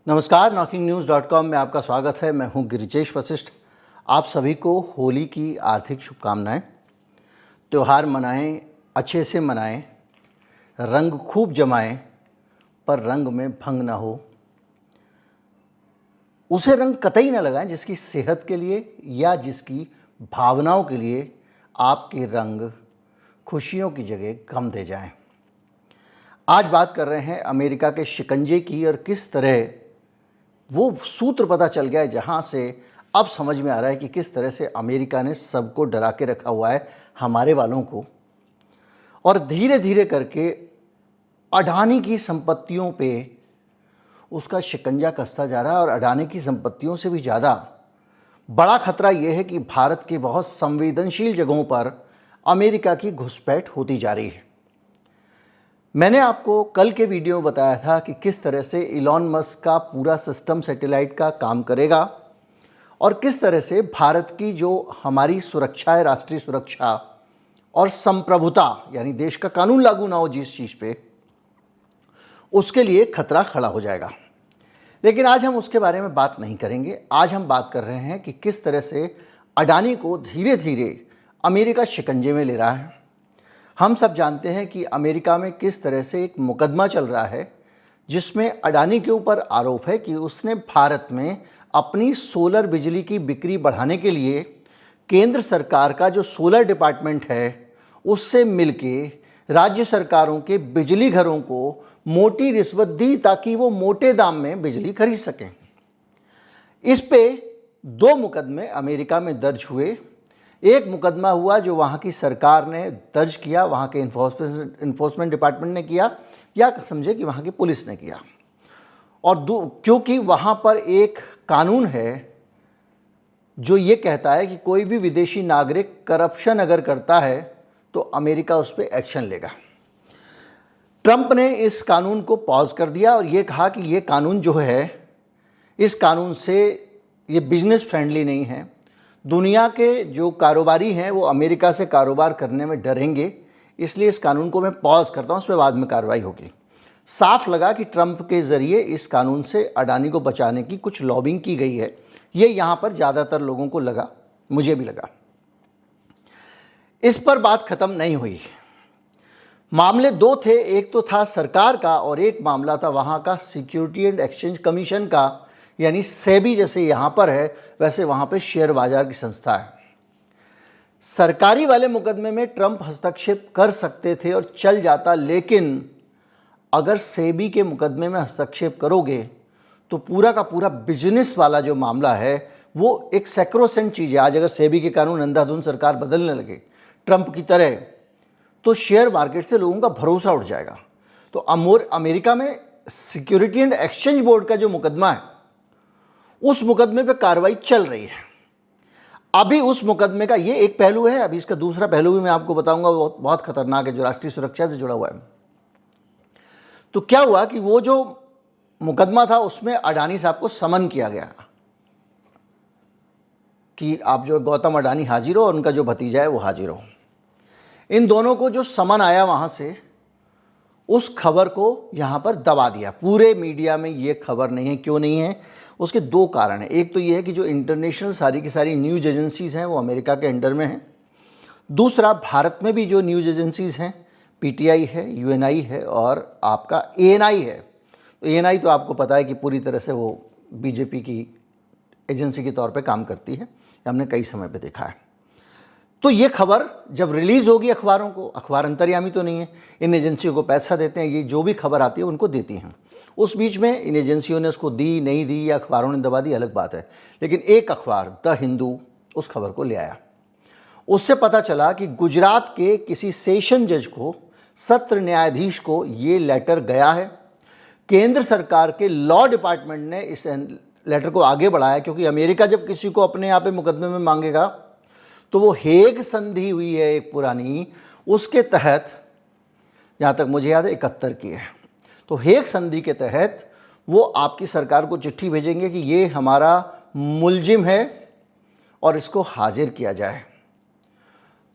नमस्कार, knocking-news.com में आपका स्वागत है। मैं हूं गिरिजेश वशिष्ठ। आप सभी को होली की आर्थिक शुभकामनाएं। त्यौहार मनाएं, अच्छे से मनाएं, रंग खूब जमाएं, पर रंग में भंग ना हो। उसे रंग कतई न लगाएं जिसकी सेहत के लिए या जिसकी भावनाओं के लिए आपके रंग खुशियों की जगह गम दे जाएं। आज बात कर रहे हैं अमेरिका के शिकंजे की और किस तरह वो सूत्र पता चल गया है जहाँ से अब समझ में आ रहा है कि किस तरह से अमेरिका ने सबको डरा के रखा हुआ है, हमारे वालों को, और धीरे धीरे करके अडानी की संपत्तियों पे उसका शिकंजा कसता जा रहा है। और अडानी की संपत्तियों से भी ज़्यादा बड़ा खतरा ये है कि भारत के बहुत संवेदनशील जगहों पर अमेरिका की घुसपैठ होती जा रही है। मैंने आपको कल के वीडियो में बताया था कि किस तरह से इलॉन मस्क का पूरा सिस्टम सैटेलाइट का काम करेगा और किस तरह से भारत की जो हमारी सुरक्षा है, राष्ट्रीय सुरक्षा और संप्रभुता, यानी देश का कानून लागू ना हो जिस चीज़ पे, उसके लिए खतरा खड़ा हो जाएगा। लेकिन आज हम उसके बारे में बात नहीं करेंगे। आज हम बात कर रहे हैं कि किस तरह से अडानी को धीरे धीरे अमेरिका शिकंजे में ले रहा है। हम सब जानते हैं कि अमेरिका में किस तरह से एक मुकदमा चल रहा है जिसमें अडानी के ऊपर आरोप है कि उसने भारत में अपनी सोलर बिजली की बिक्री बढ़ाने के लिए केंद्र सरकार का जो सोलर डिपार्टमेंट है उससे मिलके राज्य सरकारों के बिजली घरों को मोटी रिश्वत दी ताकि वो मोटे दाम में बिजली खरीद सकें। इस पे 2 मुकदमे अमेरिका में दर्ज हुए। एक मुकदमा हुआ जो वहाँ की सरकार ने दर्ज किया, वहाँ के इन्फोर्समेंट डिपार्टमेंट ने किया, या समझे कि वहाँ की पुलिस ने किया। और क्योंकि वहाँ पर एक कानून है जो ये कहता है कि कोई भी विदेशी नागरिक करप्शन अगर करता है तो अमेरिका उस पर एक्शन लेगा। ट्रंप ने इस कानून को पॉज कर दिया और ये कहा कि ये कानून जो है, इस कानून से ये बिजनेस फ्रेंडली नहीं है। दुनिया के जो कारोबारी हैं वो अमेरिका से कारोबार करने में डरेंगे, इसलिए इस कानून को मैं पॉज करता हूँ, उस पर बाद में कार्रवाई होगी। साफ लगा कि ट्रंप के ज़रिए इस कानून से अडानी को बचाने की कुछ लॉबिंग की गई है। ये यहाँ पर ज़्यादातर लोगों को लगा, मुझे भी लगा। इस पर बात ख़त्म नहीं हुई। मामले 2 थे, एक तो था सरकार का और एक मामला था वहाँ का सिक्योरिटी एंड एक्सचेंज कमीशन का, यानी सेबी जैसे यहाँ पर है वैसे वहाँ पे शेयर बाजार की संस्था है। सरकारी वाले मुकदमे में ट्रंप हस्तक्षेप कर सकते थे और चल जाता, लेकिन अगर सेबी के मुकदमे में हस्तक्षेप करोगे तो पूरा का पूरा बिजनेस वाला जो मामला है वो एक सैक्रोसेंट चीज़ है। आज अगर सेबी के कानून अंधाधुंध सरकार बदलने लगे ट्रंप की तरह तो शेयर मार्केट से लोगों का भरोसा उठ जाएगा। तो अमेरिका में सिक्योरिटी एंड एक्सचेंज बोर्ड का जो मुकदमा है उस मुकदमे पे कार्रवाई चल रही है। अभी उस मुकदमे का ये एक पहलू है, अभी इसका दूसरा पहलू भी मैं आपको बताऊंगा, वो बहुत खतरनाक है, जो राष्ट्रीय सुरक्षा से जुड़ा हुआ है। तो क्या हुआ कि वो जो मुकदमा था उसमें अडानी साहब को समन किया गया कि आप जो गौतम अडानी हाजिर हो और उनका जो भतीजा है वो हाजिर हो। इन दोनों को जो समन आया वहाँ से, उस खबर को यहाँ पर दबा दिया। पूरे मीडिया में ये खबर नहीं है। क्यों नहीं है? उसके 2 कारण हैं। एक तो ये है कि जो इंटरनेशनल सारी की सारी न्यूज़ एजेंसीज़ हैं वो अमेरिका के अंडर में हैं। दूसरा, भारत में भी जो न्यूज़ एजेंसीज़ हैं, पीटीआई है, यूएनआई है और आपका एएनआई है। तो एएनआई तो आपको पता है कि पूरी तरह से वो बीजेपी की एजेंसी के तौर पे काम करती है, हमने कई समय पे देखा है। तो ये खबर जब रिलीज़ होगी अखबारों को, अखबार अंतर्यामी तो नहीं है, इन एजेंसियों को पैसा देते हैं, ये जो भी खबर आती है उनको देती हैं। उस बीच में इन एजेंसियों ने उसको दी, नहीं दी, या अखबारों ने दबा दी, अलग बात है। लेकिन एक अखबार द हिंदू उस खबर को ले आया। उससे पता चला कि गुजरात के किसी सेशन जज को, सत्र न्यायाधीश को ये लेटर गया है। केंद्र सरकार के लॉ डिपार्टमेंट ने इस लेटर को आगे बढ़ाया, क्योंकि अमेरिका जब किसी को अपने यहाँ पे मुकदमे में मांगेगा तो वो हेग संधि हुई है एक पुरानी, उसके तहत, जहाँ तक मुझे याद है 71 की है, तो हेग संधि के तहत वो आपकी सरकार को चिट्ठी भेजेंगे कि ये हमारा मुलजिम है और इसको हाजिर किया जाए।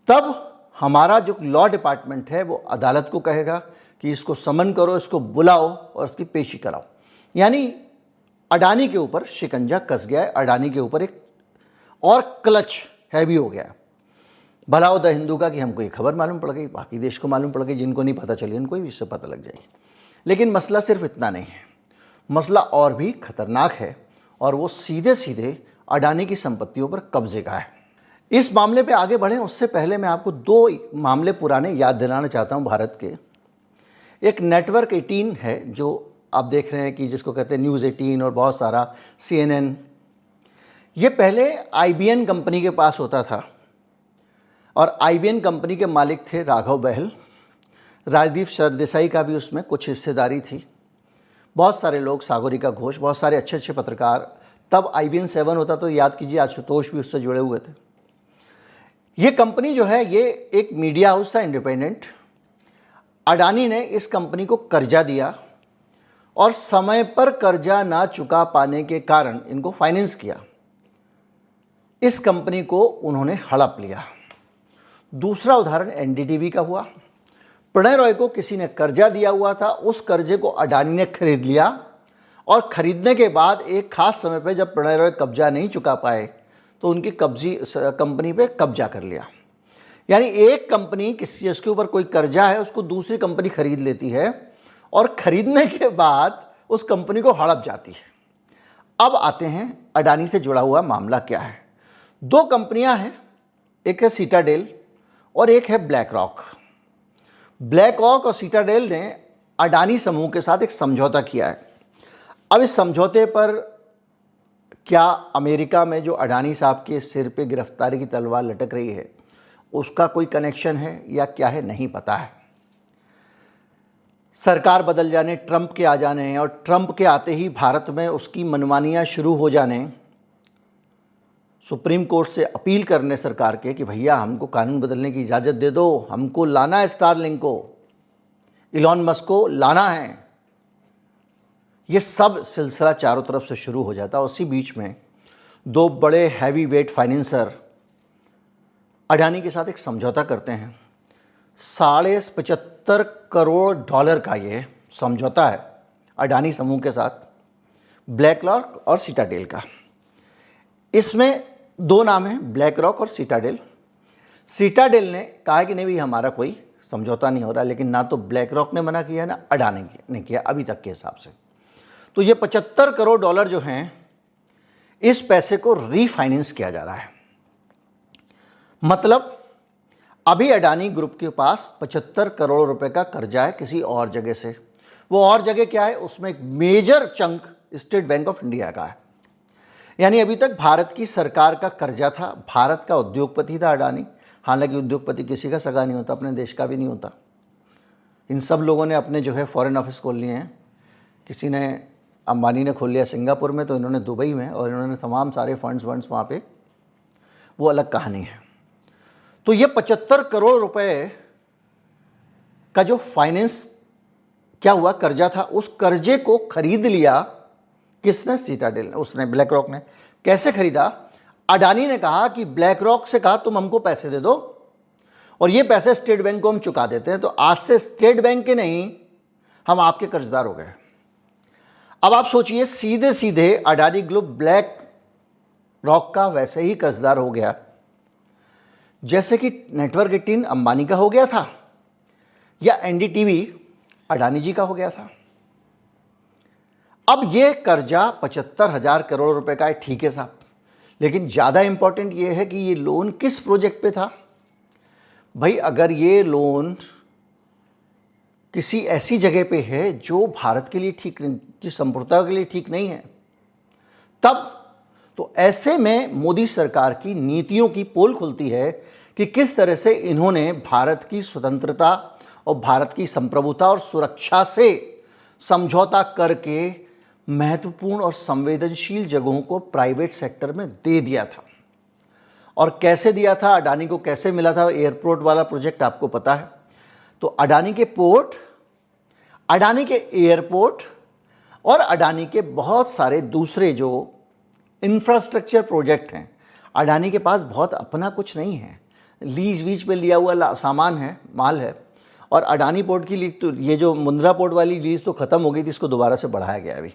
तब हमारा जो लॉ डिपार्टमेंट है वो अदालत को कहेगा कि इसको समन करो, इसको बुलाओ और इसकी पेशी कराओ। यानी अडानी के ऊपर शिकंजा कस गया है, अडानी के ऊपर एक और क्लच हैवी हो गया है। भला हो द हिंदू का कि हमको ये खबर मालूम पड़ गई, बाकी देश को मालूम पड़ गई, जिनको नहीं पता चली उनको भी इससे पता लग जाएगी। लेकिन मसला सिर्फ इतना नहीं है, मसला और भी खतरनाक है, और वो सीधे सीधे अडानी की संपत्तियों पर कब्जे का है। इस मामले पे आगे बढ़ें उससे पहले मैं आपको 2 मामले पुराने याद दिलाना चाहता हूँ भारत के। एक नेटवर्क 18 है जो आप देख रहे हैं कि जिसको कहते हैं न्यूज़ 18 और बहुत सारा CNN। ये पहले IBN कंपनी के पास होता था और IBN कंपनी के मालिक थे राघव बहल। राजदीप सरदेसाई का भी उसमें कुछ हिस्सेदारी थी। बहुत सारे लोग, सागरिका घोष, बहुत सारे अच्छे अच्छे पत्रकार। तब IBN 7 होता तो याद कीजिए आशुतोष भी उससे जुड़े हुए थे। ये कंपनी जो है ये एक मीडिया हाउस था इंडिपेंडेंट। अडानी ने इस कंपनी को कर्जा दिया और समय पर कर्जा ना चुका पाने के कारण इनको फाइनेंस किया। इस कंपनी को उन्होंने हड़प लिया। दूसरा उदाहरण NDTV का हुआ। प्रणय रॉय को किसी ने कर्जा दिया हुआ था, उस कर्जे को अडानी ने खरीद लिया और खरीदने के बाद एक खास समय पे जब प्रणय रॉय कब्जा नहीं चुका पाए तो उनकी कंपनी पे कब्जा कर लिया। यानी एक कंपनी किसी जिसके ऊपर कोई कर्जा है उसको दूसरी कंपनी खरीद लेती है और खरीदने के बाद उस कंपनी को हड़प जाती है। अब आते हैं अडानी से जुड़ा हुआ मामला क्या है। 2 कंपनियां हैं, एक है सीटाडेल और एक है ब्लैक रॉक। ब्लैक रॉक और सीटाडेल ने अडानी समूह के साथ एक समझौता किया है। अब इस समझौते पर क्या अमेरिका में जो अडानी साहब के सिर पे गिरफ्तारी की तलवार लटक रही है उसका कोई कनेक्शन है या क्या है, नहीं पता है। सरकार बदल जाने, ट्रंप के आ जाने और ट्रंप के आते ही भारत में उसकी मनमानियां शुरू हो जाने, सुप्रीम कोर्ट से अपील करने सरकार के कि भैया हमको कानून बदलने की इजाज़त दे दो, हमको लाना है स्टारलिंक को, इलॉन मस्क को लाना है। ये सब सिलसिला चारों तरफ से शुरू हो जाता है। उसी बीच में 2 बड़े हैवी वेट फाइनेंसर अडानी के साथ एक समझौता करते हैं। $75 करोड़ का ये समझौता है अडानी समूह के साथ ब्लैक रॉक और सीटाडेल का। इसमें 2 नाम हैं, ब्लैक रॉक और सीटाडेल। सीटाडेल ने कहा कि नहीं भी हमारा कोई समझौता नहीं हो रहा, लेकिन ना तो ब्लैक रॉक ने मना किया ना अडानी ने किया अभी तक के हिसाब से। तो ये $75 करोड़ जो हैं, इस पैसे को रीफाइनेंस किया जा रहा है। मतलब अभी अडानी ग्रुप के पास 75 करोड़ रुपए का कर्जा है किसी और जगह से। वो और जगह क्या है, उसमें एक major chunk State Bank of India का है। यानी अभी तक भारत की सरकार का कर्जा था, भारत का उद्योगपति था अडानी। हालांकि उद्योगपति किसी का सगा नहीं होता, अपने देश का भी नहीं होता। इन सब लोगों ने अपने जो है फॉरेन ऑफिस खोल लिए हैं। किसी ने, अंबानी ने खोल लिया सिंगापुर में, तो इन्होंने दुबई में, और इन्होंने तमाम सारे फंड्स वहाँ पे, वो अलग कहानी है। तो ये 75 करोड़ रुपए का जो फाइनेंस क्या हुआ, कर्जा था, उस कर्जे को खरीद लिया किसने, सीटाडेल ने, उसने, ब्लैक रॉक ने। कैसे खरीदा? अडानी ने कहा कि ब्लैक रॉक से कहा तुम हमको पैसे दे दो और ये पैसे स्टेट बैंक को हम चुका देते हैं। तो आज से स्टेट बैंक के नहीं, हम आपके कर्जदार हो गए। अब आप सोचिए, सीधे सीधे अडानी ग्रुप ब्लैक रॉक का वैसे ही कर्जदार हो गया जैसे कि नेटवर्क 18 अंबानी का हो गया था या NDTV अडानी जी का हो गया था। अब ये कर्जा 75,000 करोड़ रुपए का है, ठीक है साहब, लेकिन ज़्यादा इंपॉर्टेंट ये है कि ये लोन किस प्रोजेक्ट पे था। भाई अगर ये लोन किसी ऐसी जगह पे है जो भारत के लिए ठीक, की संप्रभुता के लिए ठीक नहीं है, तब तो ऐसे में मोदी सरकार की नीतियों की पोल खुलती है कि किस तरह से इन्होंने भारत की स्वतंत्रता और भारत की संप्रभुता और सुरक्षा से समझौता करके महत्वपूर्ण और संवेदनशील जगहों को प्राइवेट सेक्टर में दे दिया था। और कैसे दिया था, अडानी को कैसे मिला था एयरपोर्ट वाला प्रोजेक्ट, आपको पता है। तो अडानी के पोर्ट, अडानी के एयरपोर्ट और अडानी के बहुत सारे दूसरे जो इंफ्रास्ट्रक्चर प्रोजेक्ट हैं, अडानी के पास बहुत अपना कुछ नहीं है, लीज वीज पे लिया हुआ सामान है, माल है। और अडानी पोर्ट की लीज, तो ये जो मुंद्रा पोर्ट वाली लीज तो ख़त्म हो गई थी, इसको दोबारा से बढ़ाया गया अभी।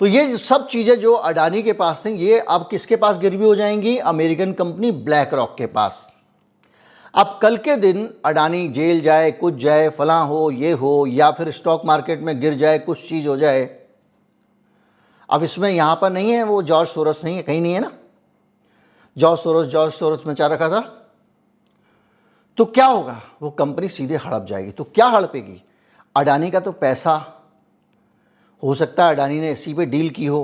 तो ये सब चीज़ें जो अडानी के पास थी, ये अब किसके पास गिरवी हो जाएंगी? अमेरिकन कंपनी ब्लैक रॉक के पास। अब कल के दिन अडानी जेल जाए, कुछ जाए, फलां हो, ये हो, या फिर स्टॉक मार्केट में गिर जाए, कुछ चीज़ हो जाए। अब इसमें यहाँ पर नहीं है वो जॉर्ज सोरोस, नहीं है, कहीं नहीं है ना, जॉर्ज सोरोस मचा रखा था। तो क्या होगा? वो कंपनी सीधे हड़प जाएगी। तो क्या हड़पेगी? अडानी का तो पैसा, हो सकता है अडानी ने इसी पे डील की हो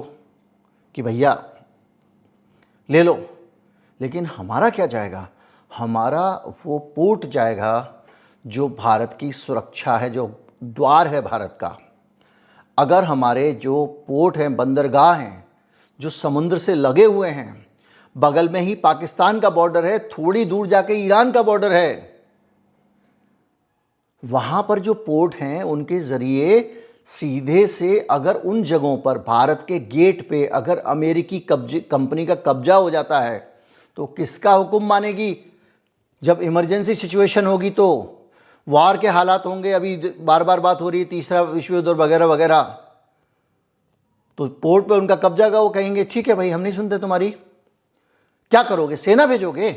कि भैया ले लो, लेकिन हमारा क्या जाएगा? हमारा वो पोर्ट जाएगा जो भारत की सुरक्षा है, जो द्वार है भारत का। अगर हमारे जो पोर्ट हैं, बंदरगाह हैं, जो समुद्र से लगे हुए हैं, बगल में ही पाकिस्तान का बॉर्डर है, थोड़ी दूर जाके ईरान का बॉर्डर है, वहां पर जो पोर्ट हैं उनके जरिए सीधे से अगर उन जगहों पर भारत के गेट पे अगर अमेरिकी कंपनी का कब्जा हो जाता है तो किसका हुक्म मानेगी? जब इमरजेंसी सिचुएशन होगी तो वार के हालात होंगे, अभी बार बार बात हो रही है तीसरा विश्व युद्ध और वगैरह वगैरह, तो पोर्ट पे उनका कब्जा का वो कहेंगे ठीक है भाई हम नहीं सुनते तुम्हारी, क्या करोगे? सेना भेजोगे?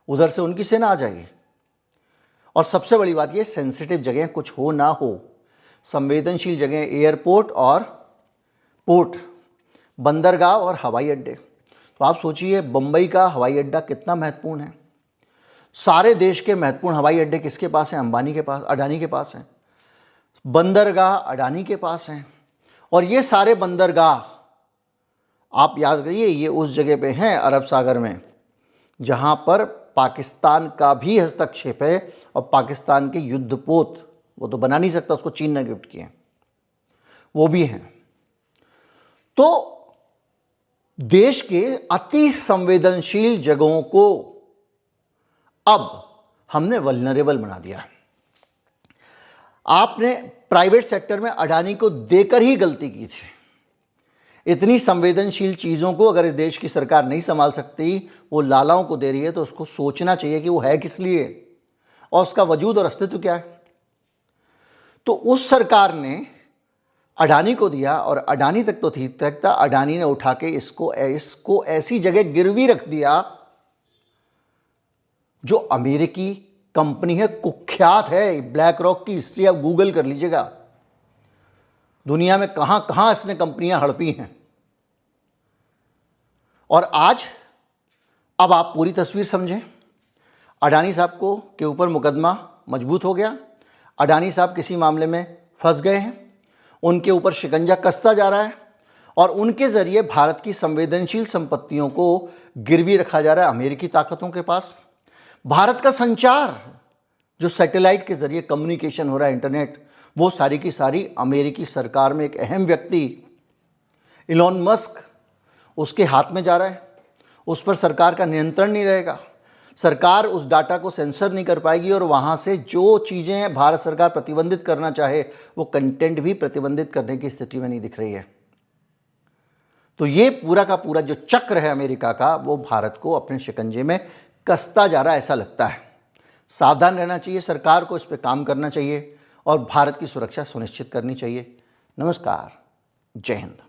उधर से उनकी सेना आ जाएगी। और सबसे बड़ी बात ये, सेंसिटिव जगह कुछ हो ना हो, संवेदनशील जगह, एयरपोर्ट और पोर्ट, बंदरगाह और हवाई अड्डे। तो आप सोचिए बंबई का हवाई अड्डा कितना महत्वपूर्ण है। सारे देश के महत्वपूर्ण हवाई अड्डे किसके पास हैं? अंबानी के पास, अडानी के पास हैं। बंदरगाह अडानी के पास हैं। और ये सारे बंदरगाह आप याद करिए, ये उस जगह पे हैं अरब सागर में जहां पर पाकिस्तान का भी हस्तक्षेप है, और पाकिस्तान के युद्धपोत, वो तो बना नहीं सकता, उसको चीन ने गिफ्ट किए, वो भी हैं। तो देश के अति संवेदनशील जगहों को अब हमने वल्नरेबल बना दिया। आपने प्राइवेट सेक्टर में अडानी को देकर ही गलती की थी। इतनी संवेदनशील चीज़ों को अगर इस देश की सरकार नहीं संभाल सकती, वो लालाओं को दे रही है, तो उसको सोचना चाहिए कि वो है किस लिए और उसका वजूद और अस्तित्व क्या है। तो उस सरकार ने अडानी को दिया, और अडानी तक तो ठीक था, अडानी ने उठा के इसको ऐसी जगह गिरवी रख दिया जो अमेरिकी कंपनी है, कुख्यात है। ब्लैक रॉक की हिस्ट्री आप गूगल कर लीजिएगा, दुनिया में कहां कहां इसने कंपनियां हड़पी हैं। और आज अब आप पूरी तस्वीर समझें। अडानी साहब को के ऊपर मुकदमा मजबूत हो गया, अडानी साहब किसी मामले में फंस गए हैं, उनके ऊपर शिकंजा कसता जा रहा है, और उनके जरिए भारत की संवेदनशील संपत्तियों को गिरवी रखा जा रहा है अमेरिकी ताकतों के पास। भारत का संचार जो सैटेलाइट के जरिए कम्युनिकेशन हो रहा है, इंटरनेट, वो सारी की सारी अमेरिकी सरकार में एक अहम व्यक्ति इलॉन मस्क, उसके हाथ में जा रहा है। उस पर सरकार का नियंत्रण नहीं रहेगा, सरकार उस डाटा को सेंसर नहीं कर पाएगी, और वहाँ से जो चीज़ें भारत सरकार प्रतिबंधित करना चाहे वो कंटेंट भी प्रतिबंधित करने की स्थिति में नहीं दिख रही है। तो ये पूरा का पूरा जो चक्र है अमेरिका का, वो भारत को अपने शिकंजे में कसता जा रहा है, ऐसा लगता है। सावधान रहना चाहिए, सरकार को इस पर काम करना चाहिए और भारत की सुरक्षा सुनिश्चित करनी चाहिए। नमस्कार, जय हिंद।